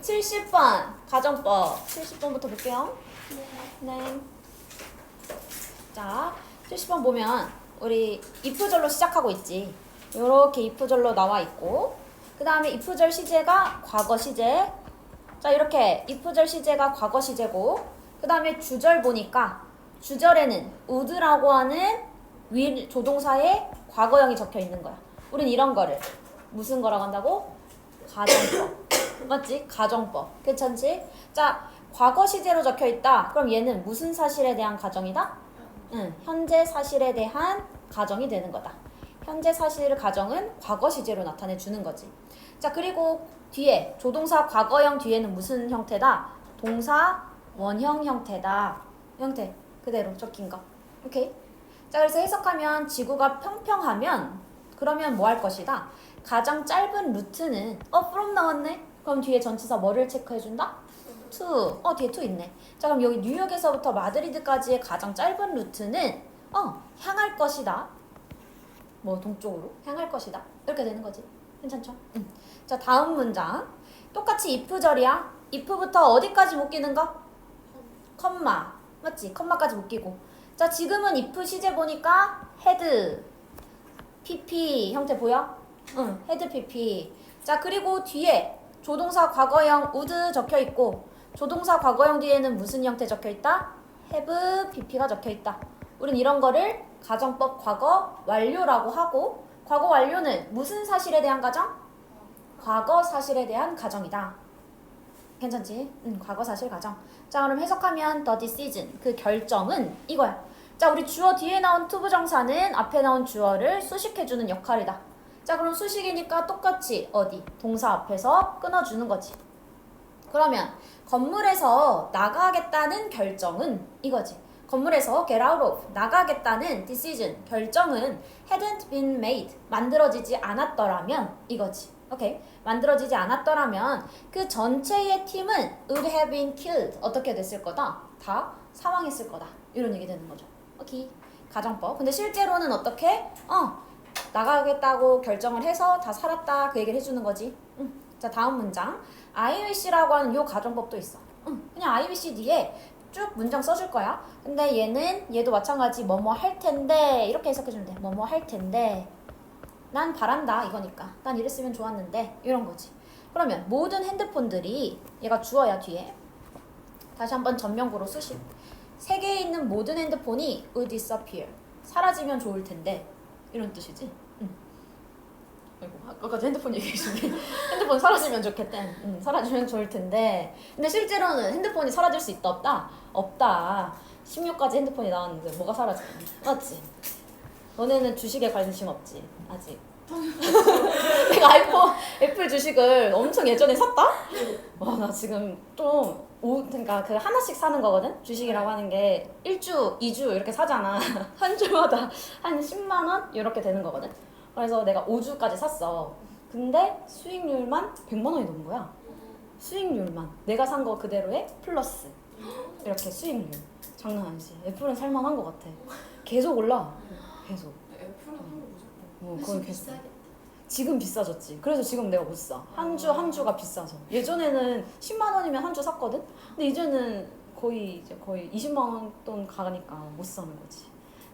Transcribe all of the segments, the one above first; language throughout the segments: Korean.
70번 가정법 70번부터 볼게요. 네. 자, 70번 보면 우리 if절로 시작하고 있지. 요렇게 if절로 나와 있고, 그 다음에 if절 시제가 과거 시제. 자, 이렇게 if절 시제가 과거 시제고, 그 다음에 주절 보니까 주절에는 would라고 하는 will 조동사의 과거형이 적혀 있는 거야. 우린 이런 거를 무슨 거라고 한다고? 가정법. 맞지? 가정법. 괜찮지? 자, 과거 시제로 적혀 있다. 그럼 얘는 무슨 사실에 대한 가정이다? 응, 현재 사실에 대한 가정이 되는 거다. 현재 사실 가정은 과거 시제로 나타내 주는 거지. 자, 그리고 뒤에 조동사 과거형 뒤에는 무슨 형태다? 동사 원형 형태다. 형태 그대로 적힌 거. 오케이? 자, 그래서 해석하면 지구가 평평하면 그러면 뭐 할 것이다? 가장 짧은 루트는 from 나왔네? 그럼 뒤에 전치사 뭐를 체크해준다? to. 뒤에 to 있네. 자, 그럼 여기 뉴욕에서부터 마드리드까지의 가장 짧은 루트는 향할 것이다. 뭐 동쪽으로 향할 것이다. 이렇게 되는 거지. 괜찮죠? 자, 다음 문장. 똑같이 if절이야. if부터 어디까지 묶이는가? 컴마. 맞지? 컴마까지 묶이고. 자, 지금은 if 시제 보니까 had, pp 형태 보여? 응, had pp. 자, 그리고 뒤에 조동사 과거형 would 적혀있고, 조동사 과거형 뒤에는 무슨 형태 적혀있다? have pp가 적혀있다. 우린 이런 거를 가정법 과거 완료라고 하고, 과거 완료는 무슨 사실에 대한 가정? 과거 사실에 대한 가정이다. 괜찮지? 과거 사실 가정. 자, 그럼 해석하면 the decision, 그 결정은 이거야. 자, 우리 주어 뒤에 나온 to 부정사는 앞에 나온 주어를 수식해주는 역할이다. 자, 그럼 수식이니까 똑같이 어디? 동사 앞에서 끊어주는 거지. 그러면 건물에서 나가겠다는 결정은 이거지. 건물에서 get out of, 나가겠다는 decision, 결정은 hadn't been made, 만들어지지 않았더라면 이거지. 오케이? 만들어지지 않았더라면 그 전체의 팀은 would have been killed. 어떻게 됐을 거다? 다 사망했을 거다. 이런 얘기 되는 거죠. 오케이? 가정법. 근데 실제로는 어떻게? 나가겠다고 결정을 해서 다 살았다. 그 얘기를 해주는 거지. 자, 다음 문장. I wish 라고 하는 요 가정법도 있어. 그냥 I wish 뒤에 쭉 문장 써줄 거야. 근데 얘도 마찬가지 뭐뭐 할 텐데 이렇게 해석해주면 돼. 뭐뭐 할 텐데 난 바란다 이거니까. 난 이랬으면 좋았는데 이런 거지. 그러면 모든 핸드폰들이 얘가 주어야 뒤에. 다시 한번 전명구로 수식. 세계에 있는 모든 핸드폰이 would disappear. 사라지면 좋을 텐데 이런 뜻이지. 아이고, 아까까지 핸드폰 얘기해주네. 핸드폰 사라지면 좋겠대. 사라지면 좋을 텐데. 근데 실제로는 핸드폰이 사라질 수 있다 없다? 없다. 16까지 핸드폰이 나왔는데 뭐가 사라져? 맞지? 너네는 주식에 관심 없지? 아직. 내가 애플 주식을 엄청 예전에 샀다? 와, 나 지금 좀 그러니까 그 하나씩 사는 거거든? 주식이라고 하는 게 1주, 2주 이렇게 사잖아. 한 주마다 한 10만 원 이렇게 되는 거거든? 그래서 내가 5주까지 샀어. 근데 수익률만 100만 원이 넘은 거야. 수익률만. 내가 산 거 그대로에 플러스. 이렇게 수익률. 장난 아니지. 애플은 살만한 거 같아. 계속 올라. 계속. 애플은 한거 무조건. 그건 계속. 지금 비싸졌지. 그래서 지금 내가 못 사. 한 주가 비싸서. 예전에는 10만 원이면 한 주 샀거든? 근데 이제는 거의 20만 원 돈 가니까 못 사는 거지.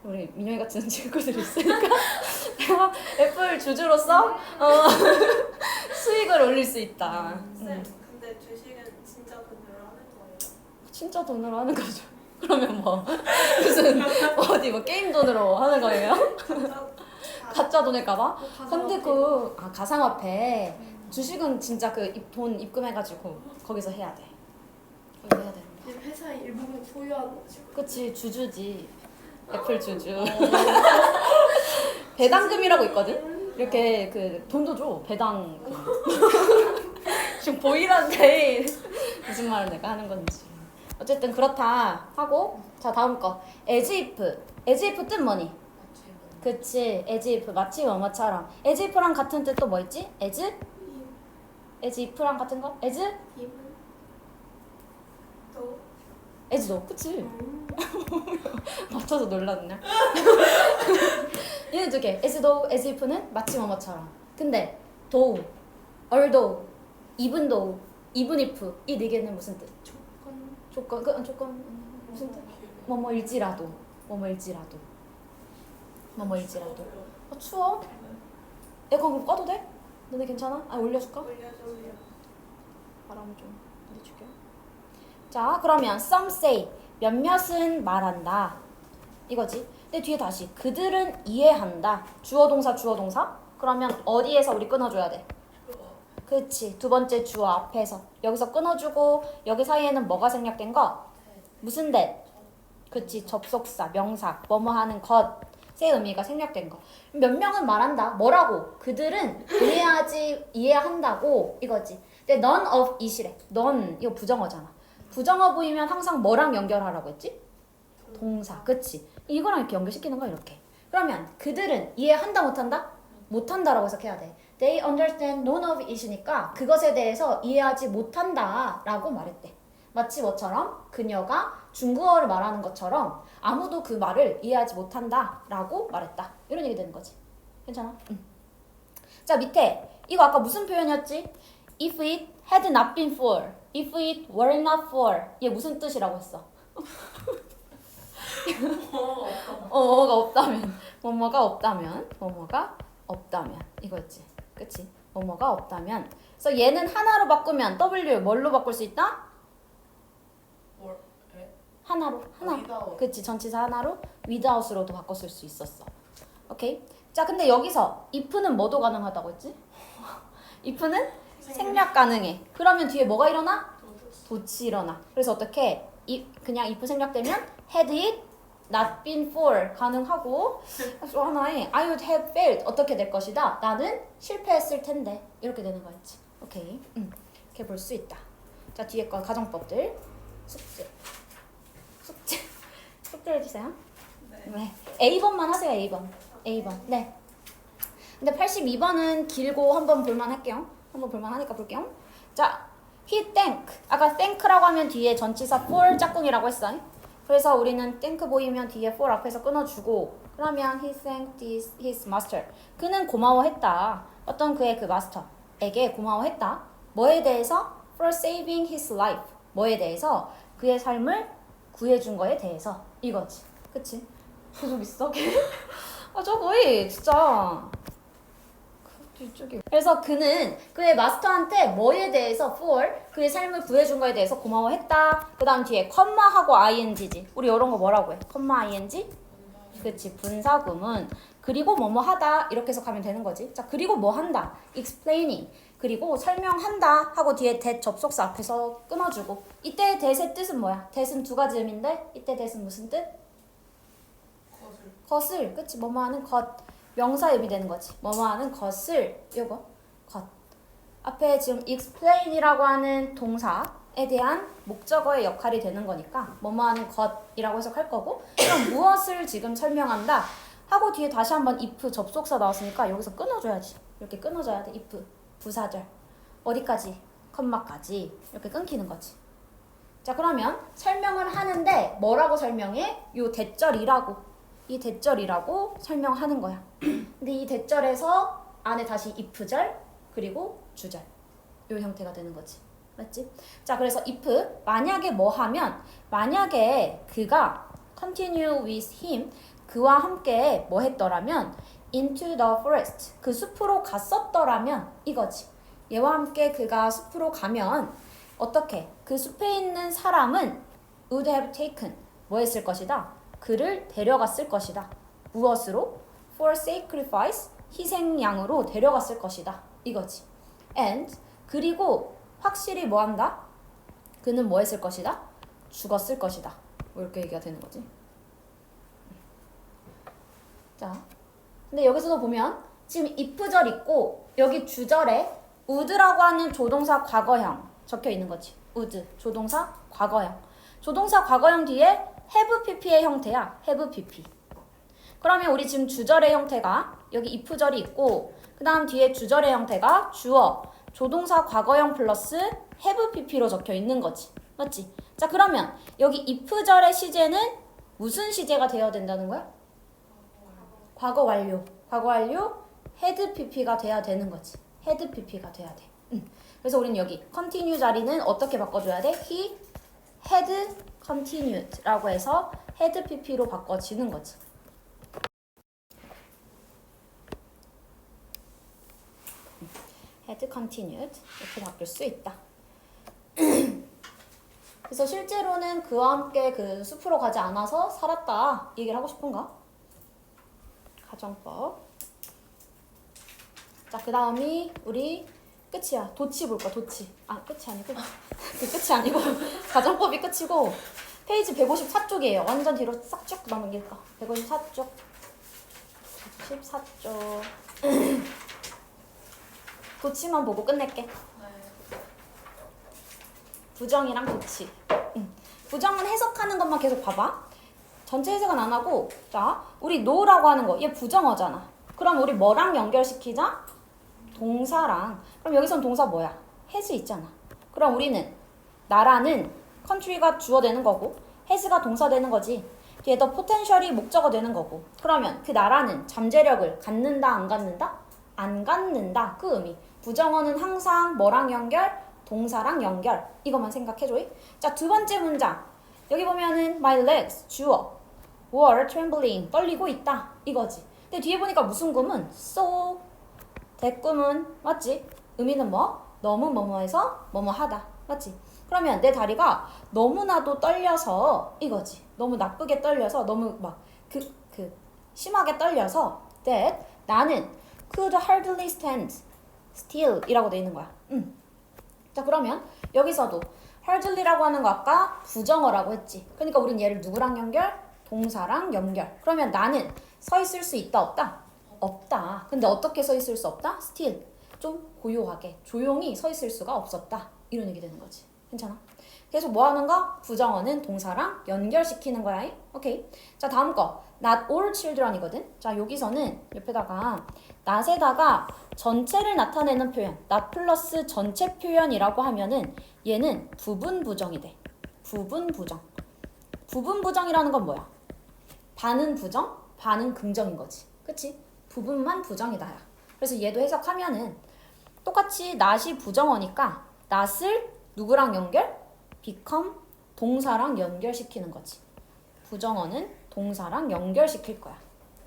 우리 민영이 같은 친구들이 있으니까 내가 애플 주주로서 수익을 올릴 수 있다. 쌤, 근데 주식은 진짜 돈으로 하는 거예요? 진짜 돈으로 하는 거죠. 그러면 뭐 무슨 어디 뭐 게임 돈으로 하는 거예요? 가짜 돈일까봐? 근데 가상화폐 주식은 진짜 그 돈 입금해가지고 거기서 해야 돼. 거기서 해야 돼. 회사의 일부분 소유하는 거지. 그치, 주주지. 애플 주주. 배당금이라고 있거든? 이렇게 그 돈도 줘. 배당금. 지금 보이란데 무슨 말을 내가 하는 건지. 어쨌든 그렇다 하고, 자, 다음 거. as if. as if 뜻 뭐니? 그치, as if. 마치 뭐뭐처럼. as if랑 같은 뜻 또 뭐 있지? as if랑 같은 거? as though. 그치? 맞춰서 놀랐네. 얘네 두 개. as though, as if는 마치 뭐뭐처럼. 근데 though, although, even though even if 이 네 개는 무슨 뜻? 조건. 조건 조건 무슨 뜻? 뭐뭐일지라도 뭐뭐일지라도 뭐뭐일지라도. 추워? 에어컨 그럼 꺼도 돼? 너네 괜찮아? 아 올려줄까? 올려줘요. 바람 좀 내줄게요. 자 그러면 some say 몇몇은 말한다 이거지. 근데 뒤에 다시 그들은 이해한다. 주어 동사 주어 동사. 그러면 어디에서 우리 끊어줘야 돼? 그치 두 번째 주어 앞에서 여기서 끊어주고 여기 사이에는 뭐가 생략된 거? 무슨 대? 그치 접속사 명사 뭐뭐 하는 것의 의미가 생략된 거. 몇 명은 말한다. 뭐라고? 그들은 이해한다고 이거지. 근데 none of it이래. none 이거 부정어잖아. 부정어 보이면 항상 뭐랑 연결하라고 했지? 동사. 그치? 이거랑 이렇게 연결시키는 거야 이렇게. 그러면 그들은 이해한다 못한다? 못한다라고 해석해야 돼. They understand none of it이니까 그것에 대해서 이해하지 못한다 라고 말했대. 마치 뭐처럼? 그녀가 중국어를 말하는 것처럼 아무도 그 말을 이해하지 못한다 라고 말했다. 이런 얘기 되는 거지. 괜찮아? 응. 자 밑에 이거 아까 무슨 표현이었지? If it had not been for, if it were not for 이게 무슨 뜻이라고 했어? 뭐가 없다면 뭐뭐가 없다면 이거였지. 그치? 뭐뭐가 없다면. 그래서 얘는 하나로 바꾸면 W 뭘로 바꿀 수 있다? 하나로 하나. 그치 전치사 하나로 without으로도 바꿨을 수 있었어. 오케이. 자 근데 여기서 if는 뭐도 가능하다고 했지? if는 생략 가능해. 그러면 뒤에 뭐가 일어나? 도치 일어나. 그래서 어떻게 그냥 if 생략되면 had it not been for 가능하고 또 하나에 I would have failed 어떻게 될 것이다. 나는 실패했을 텐데 이렇게 되는 거였지. 오케이. 이렇게 볼 수 있다. 자 뒤에 거 가정법들 숙제 해주세요. 네. A번만 하세요. A번. 네. 근데 82번은 길고 한번 볼만 할게요. 한번 볼만 하니까 볼게요. 자, he thank. 아까 thank라고 하면 뒤에 전치사 for 짝꿍이라고 했어. 그래서 우리는 thank 보이면 뒤에 for 앞에서 끊어주고 그러면 he thanked his master. 그는 고마워했다. 어떤 그의 그 마스터에게 고마워했다. 뭐에 대해서? For saving his life. 뭐에 대해서? 그의 삶을 구해준 거에 대해서. 이거지. 그치? 계속 있어? 아, 저 거의 진짜 이쪽이. 그래서 그는 그의 마스터한테 뭐에 대해서 for 그의 삶을 구해준 거에 대해서 고마워했다. 그 다음 뒤에 컴마하고 ing지. 우리 이런 거 뭐라고 해? 컴마 ing? 그치 분사구문. 그리고 뭐뭐 하다 이렇게 해석하면 되는 거지. 자 그리고 뭐 한다. explaining. 그리고 설명한다 하고 뒤에 that 접속사 앞에서 끊어주고. 이때 that의 뜻은 뭐야? that은 두 가지 의미인데 이때 that은 무슨 뜻? 것을. 그치 뭐뭐 하는 것. 명사 의미 되는 거지. 뭐뭐 하는 것을 요거 것. 앞에 지금 explain이라고 하는 동사에 대한 목적어의 역할이 되는 거니까 뭐뭐 하는 것이라고 해석할 거고 그럼 무엇을 지금 설명한다 하고 뒤에 다시 한번 if 접속사 나왔으니까 여기서 끊어줘야지. 이렇게 끊어줘야 돼. if 부사절 어디까지? 컴마까지 이렇게 끊기는 거지. 자 그러면 설명을 하는데 뭐라고 설명해? 요 대절이라고. 이 대절이라고 설명하는 거야. 근데 이 대절에서 안에 다시 if절 그리고 주절 요 형태가 되는 거지. 맞지? 자 그래서 if 만약에 뭐 하면 만약에 그가 continue with him 그와 함께 뭐 했더라면 into the forest 그 숲으로 갔었더라면 이거지. 얘와 함께 그가 숲으로 가면 어떻게? 그 숲에 있는 사람은 would have taken 뭐 했을 것이다? 그를 데려갔을 것이다. 무엇으로? For sacrifice 희생양으로 데려갔을 것이다. 이거지. And 그리고 확실히 뭐 한다? 그는 뭐 했을 것이다? 죽었을 것이다. 뭐 이렇게 얘기가 되는 거지. 자, 근데 여기서도 보면 지금 if절 있고 여기 주절에 would라고 하는 조동사 과거형 적혀 있는 거지. would 조동사 과거형. 조동사 과거형 뒤에 have pp의 형태야. have pp. 그러면 우리 지금 주절의 형태가 여기 if절이 있고 그 다음 뒤에 주절의 형태가 주어 조동사 과거형 플러스 have pp로 적혀 있는 거지. 맞지? 자 그러면 여기 if절의 시제는 무슨 시제가 되어야 된다는 거야? 과거 완료. 과거 완료 had pp가 돼야 되는 거지. had pp가 돼야 돼. 그래서 우리는 여기 continue 자리는 어떻게 바꿔줘야 돼? He had continued 라고 해서 had pp로 바꿔지는 거지. had continued 이렇게 바뀔 수 있다. 그래서 실제로는 그와 함께 그 숲으로 가지 않아서 살았다 이 얘기를 하고 싶은가? 가정법. 자, 그 다음이 우리 끝이야. 도치 볼 거야. 도치. 아, 끝이 아니고 그 끝이 아니고 가정법이 끝이고 페이지 154쪽이에요. 완전 뒤로 싹 쭉 넘길까. 154쪽. 154쪽. 도치만 보고 끝낼게. 네. 부정이랑 도치. 부정은 해석하는 것만 계속 봐봐. 전체 해석은 안 하고, 자, 우리 no라고 하는 거, 얘 부정어잖아. 그럼 우리 뭐랑 연결시키자? 동사랑. 그럼 여기선 동사 뭐야? has 있잖아. 그럼 우리는 나라는 country가 주어 되는 거고, has가 동사 되는 거지. 뒤에 더 potential이 목적어 되는 거고. 그러면 그 나라는 잠재력을 갖는다, 안 갖는다? 안 갖는다. 그 의미. 부정어는 항상 뭐랑 연결? 동사랑 연결. 이것만 생각해줘. 자, 두 번째 문장. 여기 보면은 my legs, 주어. were trembling, 떨리고 있다. 이거지. 근데 뒤에 보니까 무슨 구문? so. 대꾸문. 맞지? 의미는 뭐? 너무 뭐뭐해서 뭐뭐하다. 맞지? 그러면 내 다리가 너무나도 떨려서 이거지. 너무 나쁘게 떨려서 너무 막 심하게 떨려서 that 나는 could hardly stand still 이라고 돼 있는 거야. 자, 그러면 여기서도 hardly라고 하는 거 아까 부정어라고 했지. 그러니까 우린 얘를 누구랑 연결? 동사랑 연결. 그러면 나는 서 있을 수 있다 없다? 없다. 근데 어떻게 서 있을 수 없다? still. 좀 고요하게 조용히 서 있을 수가 없었다. 이런 얘기 되는 거지. 괜찮아? 그래서 뭐 하는 거? 부정어는 동사랑 연결시키는 거야. 오케이. 자, 다음 거. Not all children이거든. 자, 여기서는 옆에다가 not에다가 전체를 나타내는 표현, not 플러스 전체 표현이라고 하면은 얘는 부분 부정이 돼. 부분 부정. 부분 부정이라는 건 뭐야? 반은 부정, 반은 긍정인 거지. 그치? 부분만 부정이다. 그래서 얘도 해석하면은 똑같이 not이 부정어니까 not을 누구랑 연결? become 동사랑 연결시키는 거지. 부정어는 동사랑 연결시킬 거야.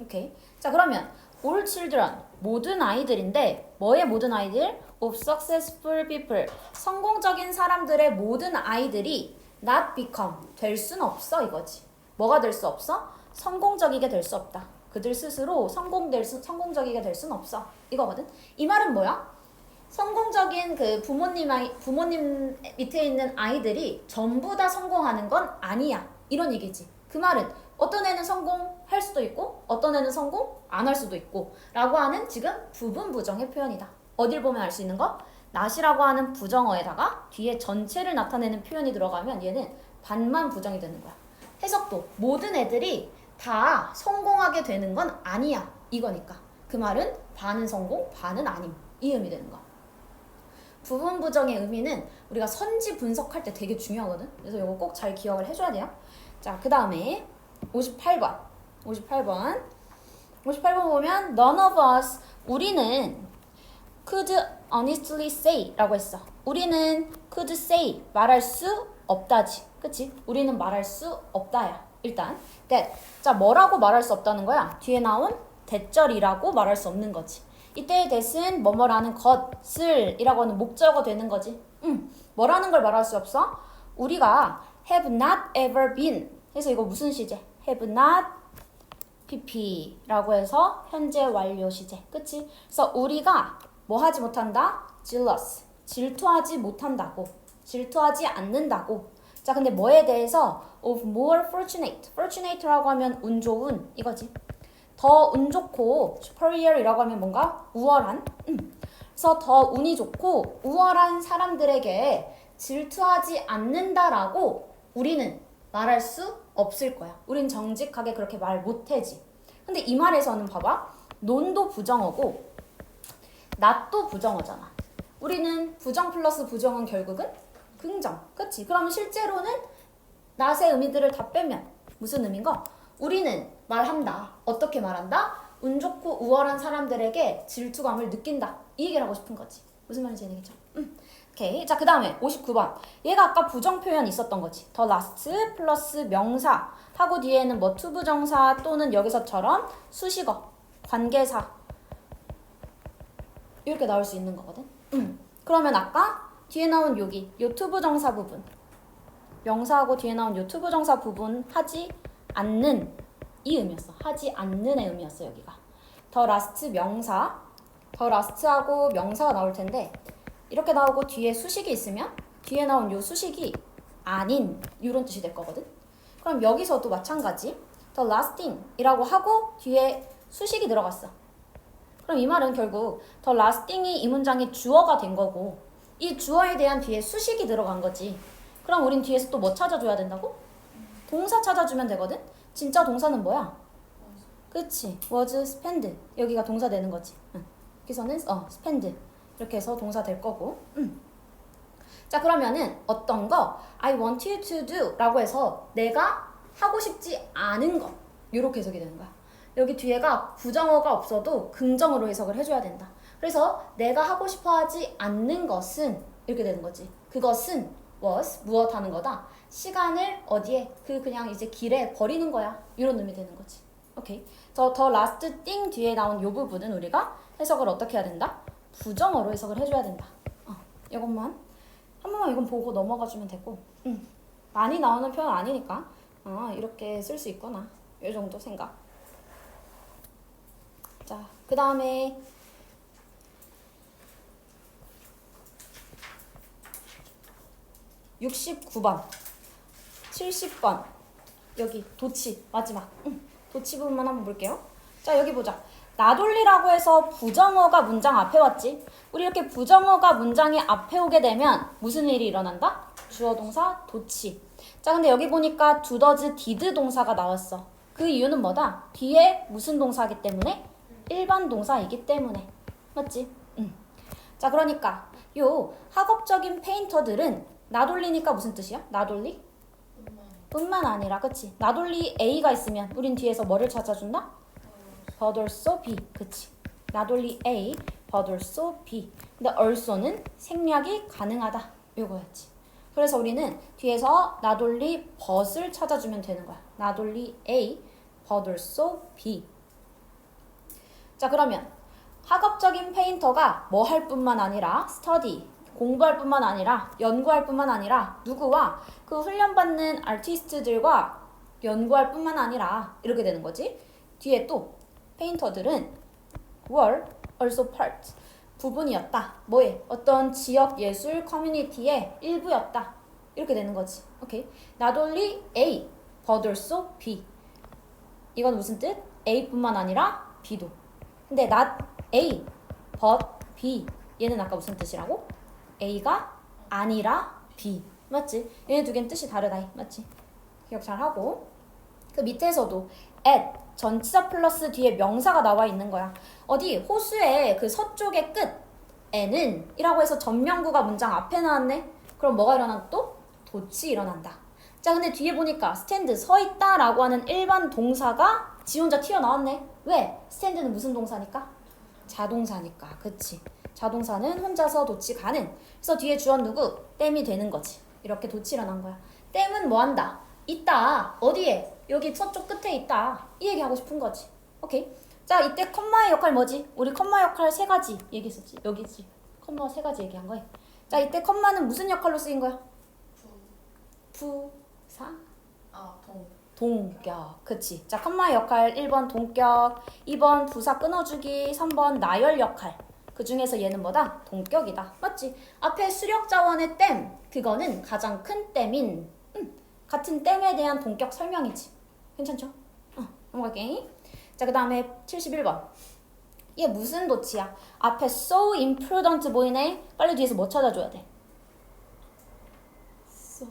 오케이. 자, 그러면 all children 모든 아이들인데 뭐의 모든 아이들? of successful people 성공적인 사람들의 모든 아이들이 not become 될 순 없어 이거지. 뭐가 될 수 없어? 성공적이게 될 수 없다. 그들 스스로 성공적이게 될 순 없어. 이거거든. 이 말은 뭐야? 성공적인 그 부모님 밑에 있는 아이들이 전부 다 성공하는 건 아니야. 이런 얘기지. 그 말은 어떤 애는 성공할 수도 있고 어떤 애는 성공 안 할 수도 있고 라고 하는 지금 부분 부정의 표현이다. 어딜 보면 알 수 있는 거? not이라고 하는 부정어에다가 뒤에 전체를 나타내는 표현이 들어가면 얘는 반만 부정이 되는 거야. 해석도 모든 애들이 다 성공하게 되는 건 아니야. 이거니까. 그 말은 반은 성공, 반은 아님. 이 의미 되는 거. 부분 부정의 의미는 우리가 선지 분석할 때 되게 중요하거든. 그래서 이거 꼭 잘 기억을 해줘야 돼요. 자, 그 다음에 58번 보면 none of us 우리는 could honestly say 라고 했어. 우리는 could say 말할 수 없다지. 그치? 우리는 말할 수 없다야. 일단 that. 자, 뭐라고 말할 수 없다는 거야? 뒤에 나온 대절이라고 말할 수 없는 거지. 이때의 that은 뭐뭐라는 것을 이라고 하는 목적어 되는 거지. 뭐라는 걸 말할 수 없어? 우리가 have not ever been 해서 이거 무슨 시제? have not pp라고 해서 현재 완료 시제. 그치? 그래서 우리가 뭐 하지 못한다? jealous. 질투하지 못한다고. 질투하지 않는다고. 자, 근데 뭐에 대해서 of more fortunate. fortunate라고 하면 운 좋은 이거지. 더 운 좋고 superior이라고 하면 뭔가 우월한. 그래서 더 운이 좋고 우월한 사람들에게 질투하지 않는다라고 우리는 말할 수 없을 거야. 우린 정직하게 그렇게 말 못해지. 근데 이 말에서는 봐봐. non도 부정어고 not도 부정어잖아. 우리는 부정 플러스 부정은 결국은 긍정. 그치? 그러면 실제로는 not의 의미들을 다 빼면 무슨 의미인가? 우리는 말한다. 어떻게 말한다? 운 좋고 우월한 사람들에게 질투감을 느낀다. 이 얘기를 하고 싶은 거지. 무슨 말인지 이해되겠죠? 오케이. 자, 그 다음에 59번. 얘가 아까 부정 표현 있었던 거지. the last 플러스 명사 하고 뒤에는 뭐 투부정사 또는 여기서처럼 수식어, 관계사 이렇게 나올 수 있는 거거든. 그러면 아까 뒤에 나온 여기 요 투부정사 부분 명사하고 뒤에 나온 요 투부정사 부분 하지 않는 이 의미였어. 하지 않는의 의미였어 여기가. the last 명사 the last하고 명사가 나올 텐데 이렇게 나오고 뒤에 수식이 있으면 뒤에 나온 요 수식이 아닌 이런 뜻이 될 거거든. 그럼 여기서도 마찬가지 the lasting 이라고 하고 뒤에 수식이 들어갔어. 그럼 이 말은 결국 the lasting이 이 문장의 주어가 된 거고 이 주어에 대한 뒤에 수식이 들어간 거지. 그럼 우린 뒤에서 또 뭐 찾아줘야 된다고? 동사 찾아주면 되거든. 진짜 동사는 뭐야? 그치 was spend 여기가 동사 되는 거지. 여기서는 spend 이렇게 해서 동사 될 거고. 자 그러면은 어떤 거 I want you to do 라고 해서 내가 하고 싶지 않은 거 이렇게 해석이 되는 거야. 여기 뒤에가 부정어가 없어도 긍정어로 해석을 해줘야 된다. 그래서 내가 하고 싶어 하지 않는 것은 이렇게 되는 거지. 그것은 was 무엇 하는 거다. 시간을 어디에 그냥 이제 길에 버리는 거야. 이런 의미 되는 거지. 오케이. the last thing 뒤에 나온 요 부분은 우리가 해석을 어떻게 해야 된다? 부정어로 해석을 해줘야 된다. 이것만 한 번만 이건 보고 넘어가 주면 되고 많이 나오는 표현 아니니까 이렇게 쓸 수 있구나 이 정도 생각. 자 그 다음에 69번 70번 여기 도치 마지막 도치 부분만 한번 볼게요. 자 여기 보자. 나돌리라고 해서 부정어가 문장 앞에 왔지. 우리 이렇게 부정어가 문장이 앞에 오게 되면 무슨 일이 일어난다? 주어 동사 도치. 자 근데 여기 보니까 do, does, did 동사가 나왔어. 그 이유는 뭐다? 뒤에 무슨 동사이기 때문에? 일반 동사이기 때문에. 맞지? 자 그러니까 요 학업적인 페인터들은 나돌리니까 무슨 뜻이야? 나돌리? 뿐만 아니라 그치? 나돌리 A가 있으면 우린 뒤에서 뭐를 찾아준다? but also B. 그치? 나돌리 A, but also B. 근데 also는 생략이 가능하다. 요거였지. 그래서 우리는 뒤에서 나돌리 but을 찾아주면 되는 거야. 나돌리 A, but also B. 자 그러면 학업적인 페인터가 뭐 할 뿐만 아니라 study, 공부할 뿐만 아니라 연구할 뿐만 아니라 누구와 그 훈련받는 아티스트들과 연구할 뿐만 아니라 이렇게 되는 거지. 뒤에 또 페인터들은 were also part 부분이었다. 뭐에? 어떤 지역 예술 커뮤니티의 일부였다. 이렇게 되는 거지. 오케이. Not only A, but also B. 이건 무슨 뜻? A뿐만 아니라 B도. 근데 not A, but B. 얘는 아까 무슨 뜻이라고? A가 아니라 B. 맞지? 얘네 두 개는 뜻이 다르다. 맞지? 기억 잘 하고. 그 밑에서도 at 전치사 플러스 뒤에 명사가 나와 있는 거야. 어디 호수의 그 서쪽의 끝에는 이라고 해서 전명구가 문장 앞에 나왔네. 그럼 뭐가 일어난다 또? 도치 일어난다. 자 근데 뒤에 보니까 스탠드 서 있다 라고 하는 일반 동사가 지 혼자 튀어나왔네. 왜? 스탠드는 무슨 동사니까? 자동사니까. 그치? 자동사는 혼자서 도치 가능. 그래서 뒤에 주어 누구? 땜이 되는 거지. 이렇게 도치 일어난 거야. 땜은 뭐 한다? 있다. 어디에? 여기 서쪽 끝에 있다. 이 얘기 하고 싶은 거지. 오케이. 자 이때 컴마의 역할 뭐지? 우리 컴마 역할 세 가지 얘기했었지. 여기지. 컴마 세 가지 얘기한 거야. 자 이때 컴마는 무슨 역할로 쓰인 거야? 부사? 동격. 그치. 자 컴마의 역할 1번 동격, 2번 부사 끊어주기, 3번 나열 역할. 그 중에서 얘는 뭐다? 동격이다. 맞지? 앞에 수력자원의 댐 그거는 가장 큰 댐인 같은 댐에 대한 동격 설명이지. 괜찮죠? 넘어갈게. 자 그 다음에 71번. 얘 무슨 도치야? 앞에 so imprudent 보이네. 빨리 뒤에서 뭐 찾아줘야 돼? so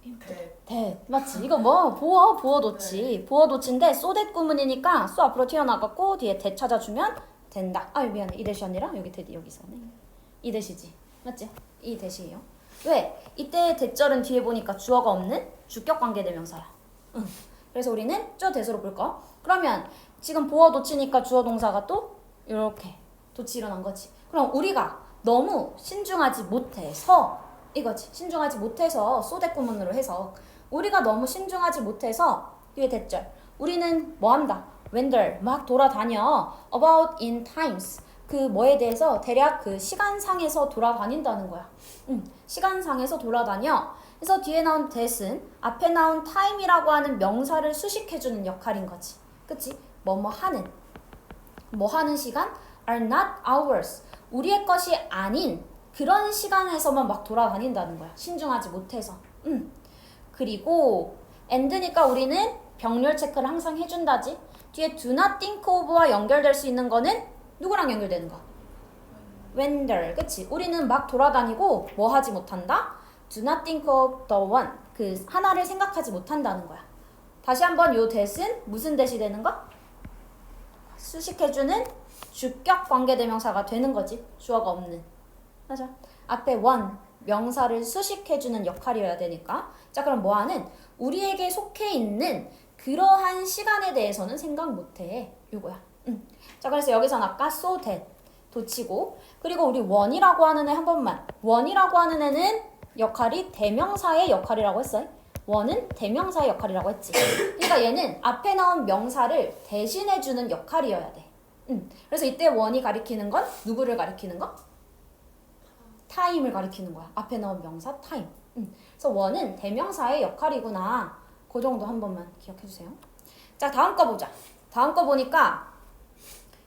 imprudent. 맞지? 이거 뭐 보어 도치. 보어 도치인데 so that 구문이니까 so 앞으로 튀어나갔고 뒤에 대 찾아주면 된다. 미안해. 이 대시 아니라 여기 대 여기서네. 이 대시지. 맞지? 이 대시예요. 왜? 이때 대절은 뒤에 보니까 주어가 없는 주격 관계 대명사야. 그래서 우리는 저 대수로 볼 거. 그러면 지금 보어 도치니까 주어 동사가 또 이렇게 도치 일어난 거지. 그럼 우리가 너무 신중하지 못해서 이거지. 신중하지 못해서 소대구문으로 해서 우리가 너무 신중하지 못해서 뒤에 대절 우리는 뭐 한다? wander 막 돌아다녀 about in times 그 뭐에 대해서 대략 그 시간상에서 돌아다닌다는 거야. 시간상에서 돌아다녀. 그래서 뒤에 나온 that은 앞에 나온 time이라고 하는 명사를 수식해주는 역할인 거지. 그치? 뭐뭐 하는 시간 are not ours 우리의 것이 아닌 그런 시간에서만 막 돌아다닌다는 거야. 신중하지 못해서. 그리고 and니까 우리는 병렬 체크를 항상 해준다지. 뒤에 do not think of와 연결될 수 있는 거는 누구랑 연결되는 거? wander. 그치? 우리는 막 돌아다니고 뭐 하지 못한다? do not think of the one. 그 하나를 생각하지 못한다는 거야. 다시 한번 요 that은 무슨 that이 되는 거? 수식해주는 주격 관계대명사가 되는 거지. 주어가 없는. 맞아. 앞에 one 명사를 수식해주는 역할이어야 되니까. 자 그럼 뭐하는? 우리에게 속해 있는 그러한 시간에 대해서는 생각 못해. 요거야. 자 그래서 여기선 아까 so that 도치고 그리고 우리 원이라고 하는 애 한 번만. 원이라고 하는 애는 역할이 대명사의 역할이라고 했어요. 원은 대명사의 역할이라고 했지. 그러니까 얘는 앞에 나온 명사를 대신해주는 역할이어야 돼. 그래서 이때 원이 가리키는 건 누구를 가리키는 거? 타임을 가리키는 거야. 앞에 나온 명사 타임. 그래서 원은 대명사의 역할이구나. 그 정도 한 번만 기억해 주세요. 자 다음 거 보자. 다음 거 보니까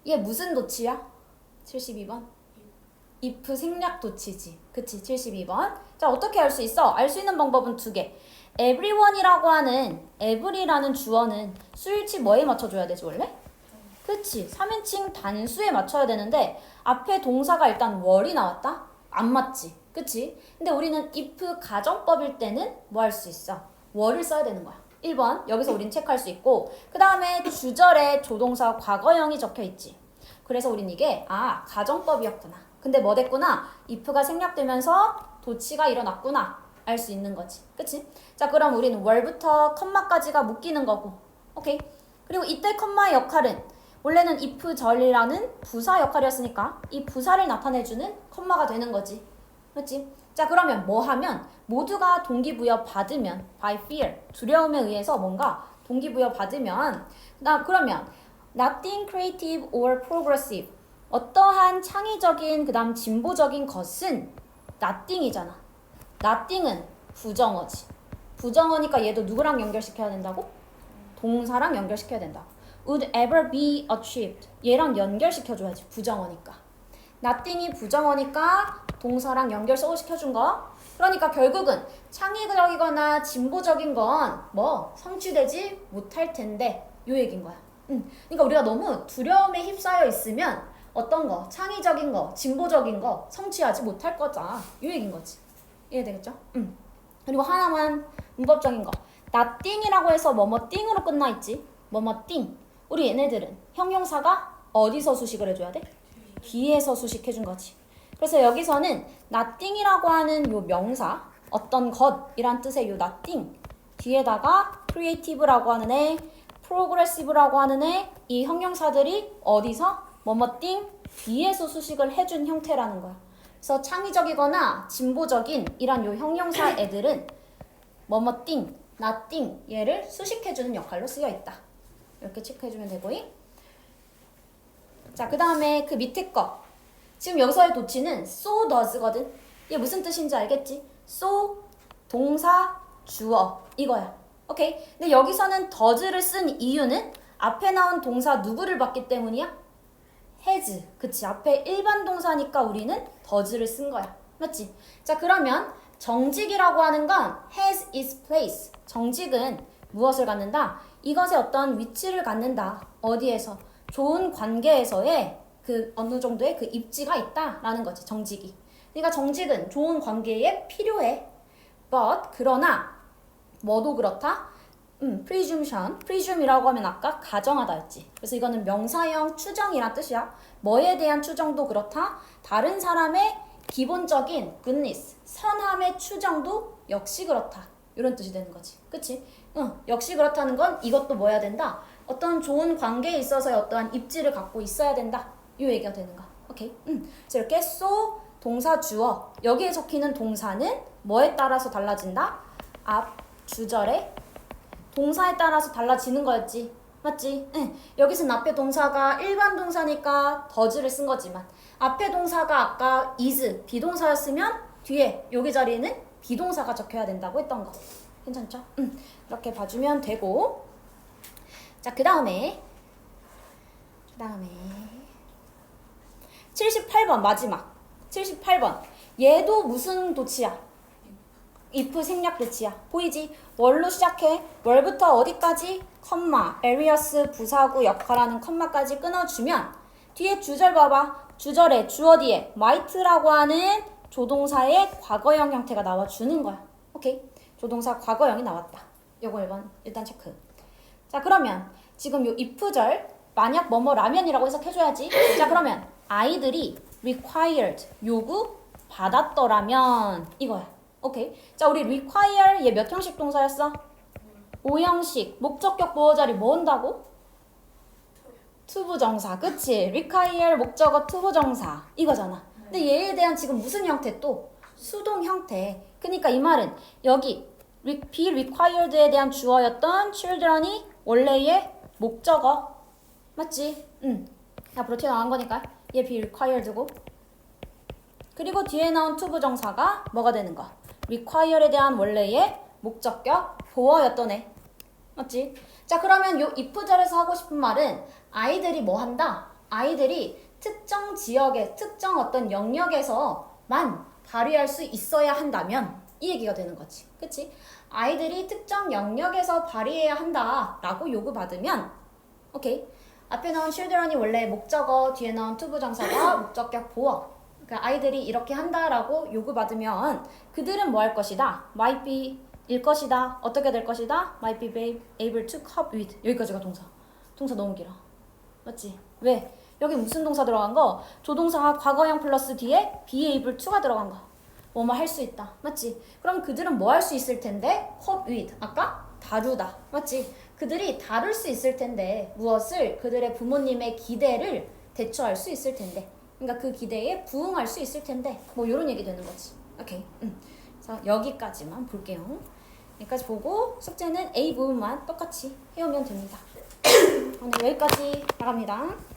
얘 무슨 도치야? 72번. if 생략 도치지. 그치 72번. 자 어떻게 알 수 있어? 알 수 있는 방법은 두 개. everyone이라고 하는 every라는 주어는 수일치 뭐에 맞춰줘야 되지 원래? 그치 3인칭 단수에 맞춰야 되는데 앞에 동사가 일단 were이 나왔다? 안 맞지 그치? 근데 우리는 if 가정법일 때는 뭐 할 수 있어? were를 써야 되는 거야. 1번 여기서 우린 체크할 수 있고 그 다음에 주절에 조동사 과거형이 적혀있지. 그래서 우린 이게 가정법이었구나. 근데 뭐 됐구나? if가 생략되면서 도치가 일어났구나. 알 수 있는 거지. 그치? 자 그럼 우리는 were부터 컴마까지가 묶이는 거고. 오케이? 그리고 이때 컴마의 역할은 원래는 if 절이라는 부사 역할이었으니까 이 부사를 나타내주는 컴마가 되는 거지. 그렇지? 자 그러면 뭐 하면 모두가 동기부여 받으면 by fear 두려움에 의해서 뭔가 동기부여 받으면 그러면 nothing creative or progressive 어떠한 창의적인 그 다음 진보적인 것은 nothing이잖아. nothing은 부정어지. 부정어니까 얘도 누구랑 연결시켜야 된다고? 동사랑 연결시켜야 된다. would ever be achieved 얘랑 연결시켜줘야지. 부정어니까. nothing이 부정어니까 동사랑 연결시켜준 거. 그러니까 결국은 창의적이거나 진보적인 건 뭐 성취되지 못할 텐데 요 얘기인 거야. 그러니까 우리가 너무 두려움에 휩싸여 있으면 어떤 거 창의적인 거 진보적인 거 성취하지 못할 거잖아. 요 얘기인 거지. 이해되겠죠? 그리고 하나만 문법적인 거 nothing이라고 해서 뭐뭐띵으로 끝나 있지. 뭐뭐띵 우리 얘네들은 형용사가 어디서 수식을 해줘야 돼? 뒤에서 수식해준 거지. 그래서 여기서는 nothing이라고 하는 요 명사 어떤 것이란 뜻의 요 nothing 뒤에다가 creative라고 하는 애 progressive라고 하는 애 이 형용사들이 어디서 뭐뭐띵 뒤에서 수식을 해준 형태라는 거야. 그래서 창의적이거나 진보적인 이란 요 형용사 애들은 뭐뭐띵 nothing 얘를 수식해주는 역할로 쓰여 있다. 이렇게 체크해주면 되고요. 자, 그 다음에 그 밑에 거. 지금 여기서의 도치는 so does거든. 얘 무슨 뜻인지 알겠지? so, 동사, 주어 이거야. 오케이? 근데 여기서는 does를 쓴 이유는 앞에 나온 동사 누구를 봤기 때문이야? has. 그치? 앞에 일반 동사니까 우리는 does를 쓴 거야. 맞지? 자, 그러면 정직이라고 하는 건 has its place. 정직은 무엇을 갖는다? 이것에 어떤 위치를 갖는다. 어디에서? 좋은 관계에서의 그 어느 정도의 그 입지가 있다라는 거지. 정직이. 그러니까 정직은 좋은 관계에 필요해. but 그러나 뭐도 그렇다? presume이라고 하면 아까 가정하다 했지. 그래서 이거는 명사형 추정이란 뜻이야. 뭐에 대한 추정도 그렇다. 다른 사람의 기본적인 goodness, 선함의 추정도 역시 그렇다. 이런 뜻이 되는 거지. 그치? 역시 그렇다는 건 이것도 뭐 해야 된다? 어떤 좋은 관계에 있어서의 어떠한 입지를 갖고 있어야 된다. 이 얘기가 되는 거. 오케이? 그래서 이렇게 so 동사 주어. 여기에 적히는 동사는 뭐에 따라서 달라진다? 앞 주절에 동사에 따라서 달라지는 거였지. 맞지? 응. 여기서는 앞에 동사가 일반 동사니까 더즈를 쓴 거지만 앞에 동사가 아까 is 비동사였으면 뒤에 여기 자리에는 비동사가 적혀야 된다고 했던 거. 괜찮죠? 이렇게 봐주면 되고. 자, 그 다음에 78번 마지막 78번 얘도 무슨 도치야? if 생략 도치야. 보이지? 월로 시작해. 월부터 어디까지? 컴마, areas 부사구 역할하는 컴마까지 끊어주면 뒤에 주절 봐봐. 주절에 주어 뒤에 might라고 하는 조동사의 과거형 형태가 나와주는 거야. 오케이? 조동사 과거형이 나왔다. 요거 1번 일단 체크. 자, 그러면 지금 요 if절 만약 뭐뭐 라면이라고 해석해줘야지. 자, 그러면 아이들이 required 요구 받았더라면 이거야. 오케이. 자, 우리 require 얘 몇 형식 동사였어? 5형식. 목적격 보어자리 뭐 온다고? 투부정사. 그치? require 목적어 투부정사 이거잖아. 근데 얘에 대한 지금 무슨 형태 또? 수동 형태. 그러니까 이 말은 여기 be required에 대한 주어였던 children이 원래의 목적어. 맞지? 앞으로 튀어나온 거니까 얘 be required고 그리고 뒤에 나온 투부정사가 뭐가 되는 거? require에 대한 원래의 목적격 보어였던 애. 맞지? 자, 그러면 요 if절에서 하고 싶은 말은 아이들이 뭐 한다? 아이들이 특정 지역의 특정 어떤 영역에서만 발휘할 수 있어야 한다면 이 얘기가 되는 거지. 그치? 아이들이 특정 영역에서 발휘해야 한다 라고 요구받으면 오케이. 앞에 나온 children이 원래 목적어, 뒤에 나온 투부정사가 목적격 보어. 그러니까 아이들이 이렇게 한다라고 요구받으면 그들은 뭐 할 것이다? might be 일 것이다. 어떻게 될 것이다? might be able to cope with. 여기까지가 동사. 동사 너무 길어. 맞지? 왜? 여기 무슨 동사 들어간 거? 조동사 과거형 플러스 뒤에 be able to가 들어간 거. 뭐뭐 할 수 있다. 맞지? 그럼 그들은 뭐 할 수 있을 텐데? cope with. 아까? 다루다. 맞지? 그들이 다룰 수 있을 텐데 무엇을? 그들의 부모님의 기대를 대처할 수 있을 텐데 그러니까 그 기대에 부응할 수 있을 텐데 뭐 이런 얘기 되는 거지. 오케이. 그래서 여기까지만 볼게요. 여기까지 보고 숙제는 A 부분만 똑같이 해오면 됩니다. 오늘 여기까지 나갑니다.